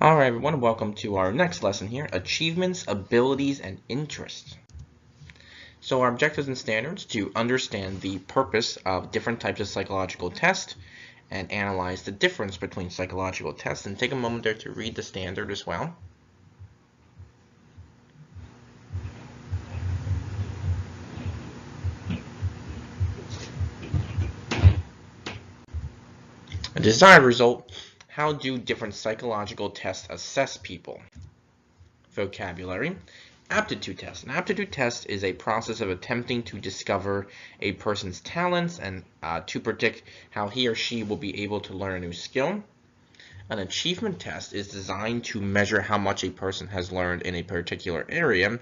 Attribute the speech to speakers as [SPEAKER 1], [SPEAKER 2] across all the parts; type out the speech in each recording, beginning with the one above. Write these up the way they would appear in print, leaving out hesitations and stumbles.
[SPEAKER 1] All right, everyone, welcome to our next lesson here, achievements, abilities, and interests. So our objectives and standards to understand the purpose of different types of psychological tests and analyze the difference between psychological tests, and take a moment there to read the standard as well. A desired result, how do different psychological tests assess people? Vocabulary. Aptitude test. An aptitude test is a process of attempting to discover a person's talents and to predict how he or she will be able to learn a new skill. An achievement test is designed to measure how much a person has learned in a particular area,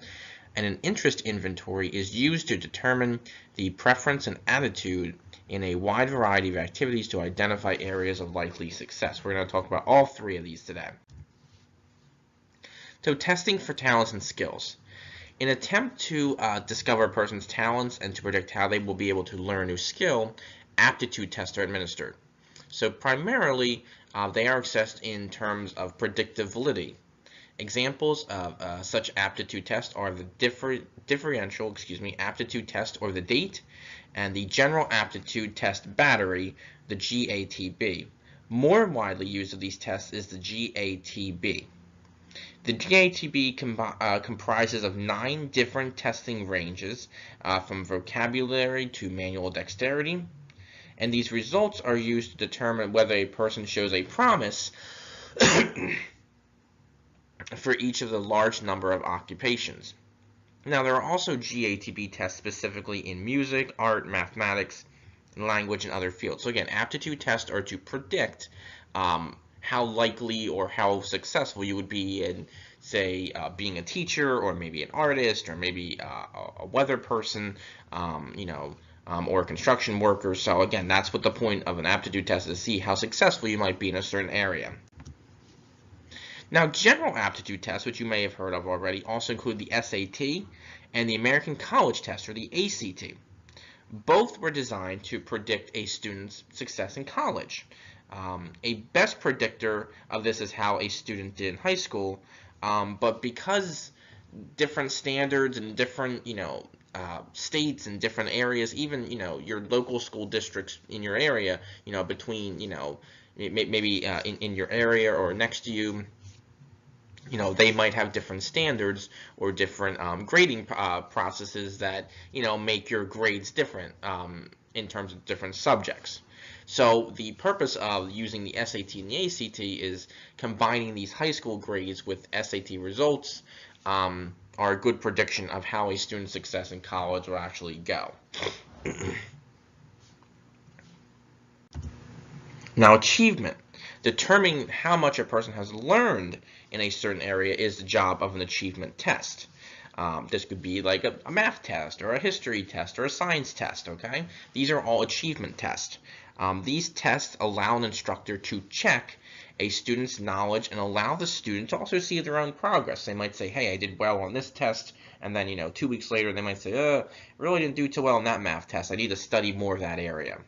[SPEAKER 1] and an interest inventory is used to determine the preference and attitude in a wide variety of activities to identify areas of likely success. We're going to talk about all three of these today. So testing for talents and skills. In an attempt to discover a person's talents and to predict how they will be able to learn a new skill, aptitude tests are administered. So primarily, they are assessed in terms of predictive validity. Examples of such aptitude tests are the differential aptitude test, or the DATE, and the general aptitude test battery, the GATB. More widely used of these tests is the GATB. The GATB comprises of 9 different testing ranges, from vocabulary to manual dexterity, and these results are used to determine whether a person shows a promise for each of the large number of occupations. Now, there are also GATB tests specifically in music, art, mathematics, language, and other fields. So again, aptitude tests are to predict how likely or how successful you would be in, say, being a teacher, or maybe an artist, or maybe a weather person, or a construction worker. So again, that's what the point of an aptitude test is, to see how successful you might be in a certain area. Now, general aptitude tests, which you may have heard of already, also include the SAT and the American College Test, or the ACT. Both were designed to predict a student's success in college. A best predictor of this is how a student did in high school, but because different standards and different, states and different areas, even, your local school districts in your area, between, maybe in your area or next to you, they might have different standards or different grading processes that, make your grades different in terms of different subjects. So the purpose of using the SAT and the ACT is combining these high school grades with SAT results are a good prediction of how a student's success in college will actually go. Now, achievement. Determining how much a person has learned in a certain area is the job of an achievement test. This could be like a math test, or a history test, or a science test, okay? These are all achievement tests. These tests allow an instructor to check a student's knowledge and allow the student to also see their own progress. They might say, hey, I did well on this test, and then 2 weeks later they might say, really didn't do too well on that math test. I need to study more of that area.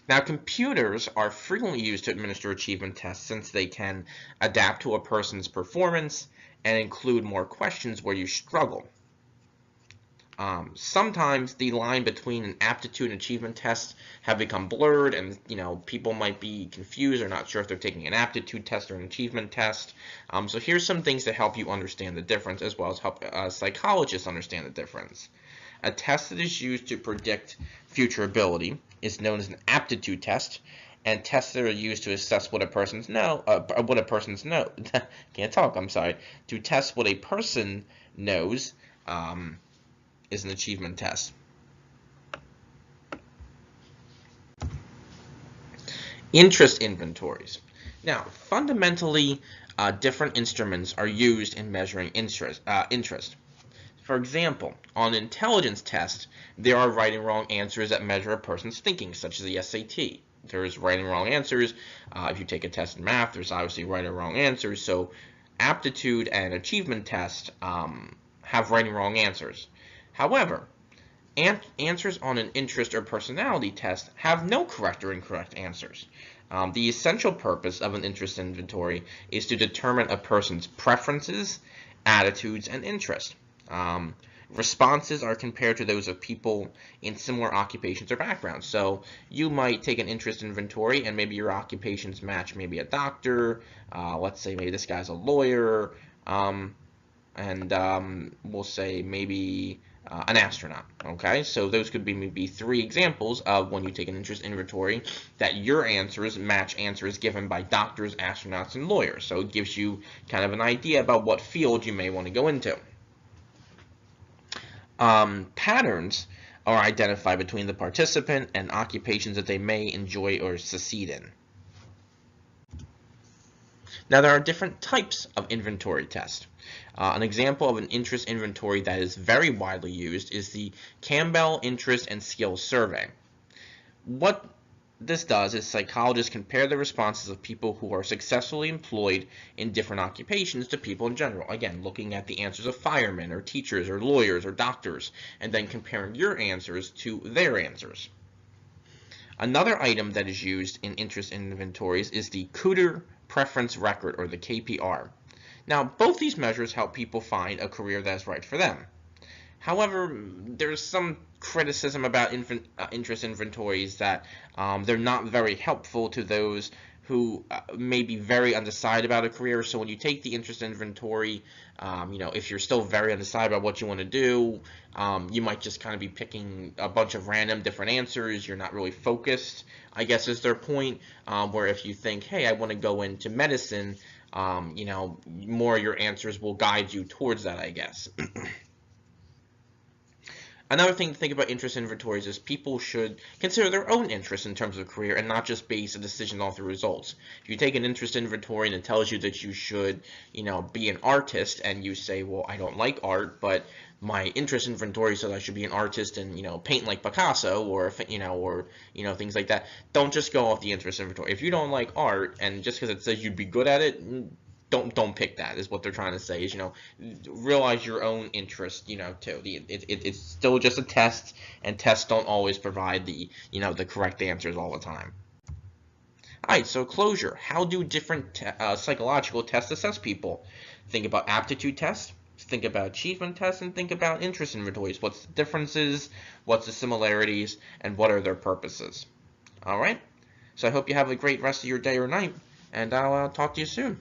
[SPEAKER 1] Now, computers are frequently used to administer achievement tests, since they can adapt to a person's performance and include more questions where you struggle. Sometimes the line between an aptitude and achievement test have become blurred, and people might be confused or not sure if they're taking an aptitude test or an achievement test. So here's some things to help you understand the difference, as well as help psychologists understand the difference. A test that is used to predict future ability is known as an aptitude test, and tests that are used to assess what a person's to test what a person knows is an achievement test. Interest inventories. Now, fundamentally, different instruments are used in measuring interest. For example, on an intelligence test, there are right and wrong answers that measure a person's thinking, such as the SAT. There's right and wrong answers. If you take a test in math, there's obviously right or wrong answers. So aptitude and achievement tests have right and wrong answers. However, answers on an interest or personality test have no correct or incorrect answers. The essential purpose of an interest inventory is to determine a person's preferences, attitudes, and interests. Responses are compared to those of people in similar occupations or backgrounds. So you might take an interest inventory and maybe your occupations match maybe a doctor, let's say maybe this guy's a lawyer, and we'll say maybe an astronaut. Okay, so those could be maybe 3 examples of when you take an interest inventory that your answers match answers given by doctors, astronauts, and lawyers. So it gives you kind of an idea about what field you may want to go into. Patterns are identified between the participant and occupations that they may enjoy or succeed in. Now, there are different types of inventory tests. An example of an interest inventory that is very widely used is the Campbell Interest and Skills Survey. What this does is psychologists compare the responses of people who are successfully employed in different occupations to people in general. Again, looking at the answers of firemen or teachers or lawyers or doctors, and then comparing your answers to their answers. Another item that is used in interest inventories is the Cooter Preference Record, or the KPR. Now, both these measures help people find a career that is right for them. However, there's some criticism about interest inventories that they're not very helpful to those who may be very undecided about a career. So when you take the interest inventory, if you're still very undecided about what you want to do, you might just kind of be picking a bunch of random different answers. You're not really focused, I guess is their point, where if you think, hey, I want to go into medicine, more of your answers will guide you towards that, I guess. Another thing to think about interest inventories is people should consider their own interests in terms of career and not just base a decision off the results. If you take an interest inventory and it tells you that you should, be an artist, and you say, well, I don't like art, but my interest inventory says I should be an artist and, paint like Picasso or things like that. Don't just go off the interest inventory. If you don't like art and just because it says you'd be good at it, don't pick that, is what they're trying to say, is, realize your own interest, too. It's still just a test, and tests don't always provide the correct answers all the time. All right, so closure. How do different psychological tests assess people? Think about aptitude tests, think about achievement tests, and think about interest inventories. What's the differences, what's the similarities, and what are their purposes? All right, so I hope you have a great rest of your day or night, and I'll talk to you soon.